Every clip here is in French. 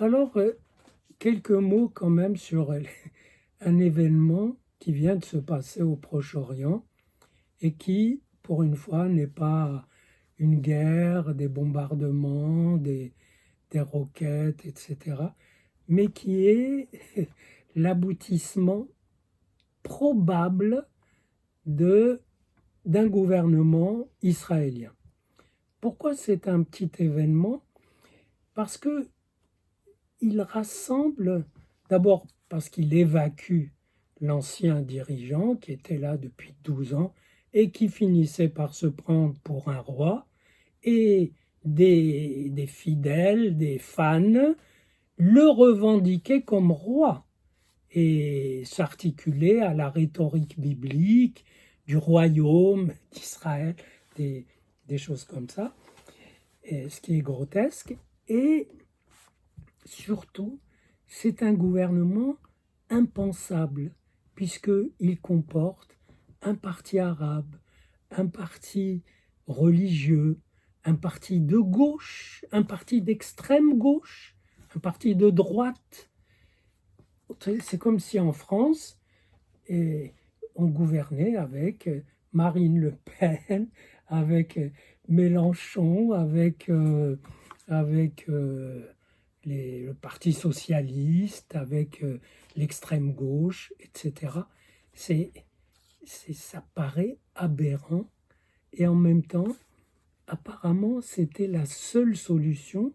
Alors, quelques mots quand même sur un événement qui vient de se passer au Proche-Orient et qui, pour une fois, n'est pas une guerre, des bombardements, des roquettes, etc., mais qui est l'aboutissement probable de, d'un gouvernement israélien. Pourquoi c'est un petit événement? Parce que il rassemble, d'abord parce qu'il évacue l'ancien dirigeant qui était là depuis 12 ans et qui finissait par se prendre pour un roi, et des fidèles, des fans, le revendiquaient comme roi et s'articulaient à la rhétorique biblique du royaume d'Israël, des, des choses comme ça, et ce qui est grotesque. Et surtout, c'est un gouvernement impensable, puisqu'il comporte un parti arabe, un parti religieux, un parti de gauche, un parti d'extrême gauche, un parti de droite. C'est comme si en France, on gouvernait avec Marine Le Pen, avec Mélenchon, avec le Parti socialiste, avec l'extrême gauche, etc. Ça paraît aberrant, et en même temps, apparemment, c'était la seule solution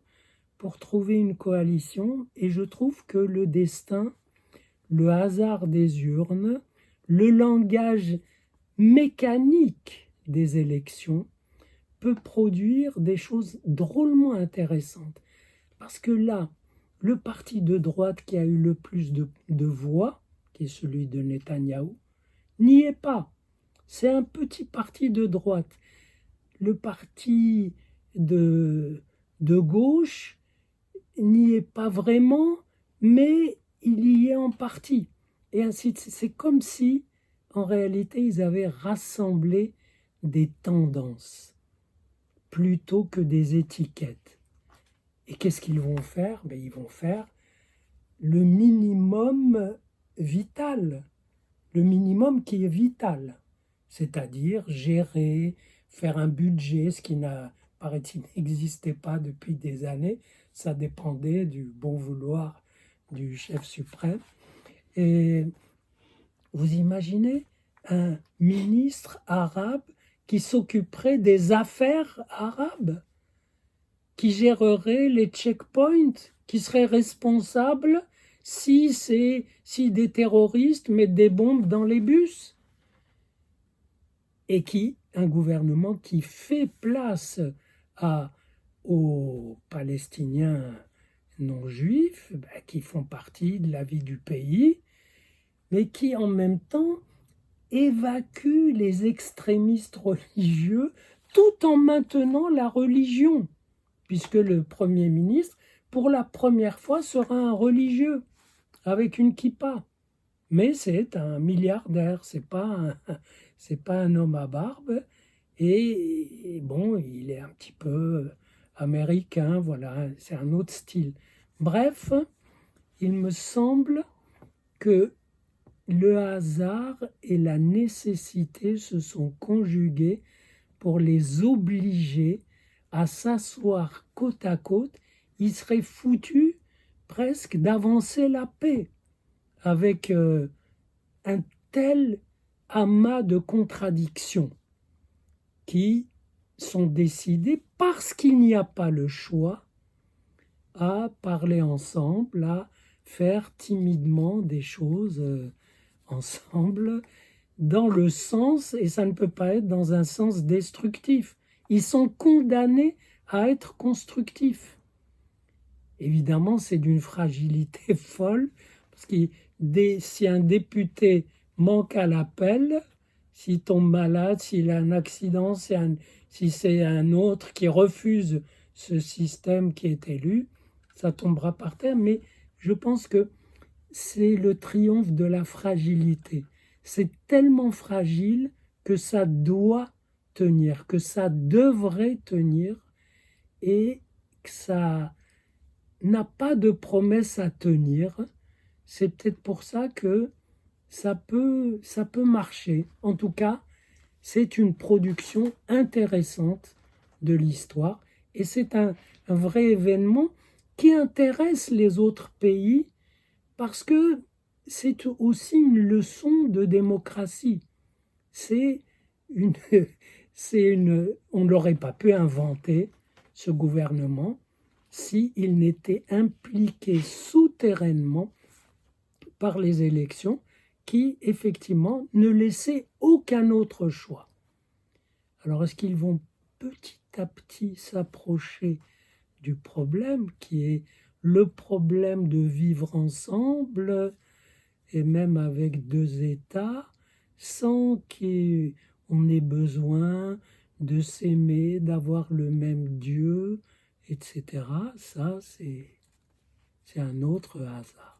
pour trouver une coalition, et je trouve que le destin, le hasard des urnes, le langage mécanique des élections peut produire des choses drôlement intéressantes. Parce que là, le parti de droite qui a eu le plus de voix, qui est celui de Netanyahou, n'y est pas. C'est un petit parti de droite. Le parti de gauche n'y est pas vraiment, mais il y est en partie. Et ainsi, c'est comme si, en réalité, ils avaient rassemblé des tendances plutôt que des étiquettes. Et qu'est-ce qu'ils vont faire? Ils vont faire le minimum vital, le minimum qui est vital, c'est-à-dire gérer, faire un budget, ce qui n'a, paraît-il, n'existait pas depuis des années. Ça dépendait du bon vouloir du chef suprême. Et vous imaginez un ministre arabe qui s'occuperait des affaires arabes, qui gérerait les checkpoints, qui serait responsable si des terroristes mettent des bombes dans les bus, et un gouvernement qui fait place aux Palestiniens non juifs, qui font partie de la vie du pays, mais qui en même temps évacue les extrémistes religieux tout en maintenant la religion, puisque le Premier ministre, pour la première fois, sera un religieux, avec une kippa. Mais c'est un milliardaire, c'est pas un homme à barbe, et bon, il est un petit peu américain, voilà, c'est un autre style. Bref, il me semble que le hasard et la nécessité se sont conjugués pour les obliger à s'asseoir côte à côte. Ils seraient foutus presque d'avancer la paix avec un tel amas de contradictions qui sont décidées parce qu'il n'y a pas le choix à parler ensemble, à faire timidement des choses ensemble, dans le sens, et ça ne peut pas être dans un sens destructif. Ils sont condamnés à être constructifs. Évidemment, c'est d'une fragilité folle, parce que si un député manque à l'appel, s'il tombe malade, s'il a un accident, si c'est un autre qui refuse ce système qui est élu, ça tombera par terre. Mais je pense que c'est le triomphe de la fragilité. C'est tellement fragile que ça doit tenir, que ça devrait tenir, et que ça n'a pas de promesse à tenir. C'est peut-être pour ça que ça peut marcher. En tout cas, c'est une production intéressante de l'histoire et c'est un vrai événement qui intéresse les autres pays parce que c'est aussi une leçon de démocratie. C'est une, on n'aurait pas pu inventer ce gouvernement s'il n'était impliqué souterrainement par les élections qui, effectivement, ne laissaient aucun autre choix. Alors, est-ce qu'ils vont petit à petit s'approcher du problème qui est le problème de vivre ensemble et même avec deux États sans qu'on ait besoin de s'aimer, d'avoir le même Dieu, etc. Ça, c'est un autre hasard.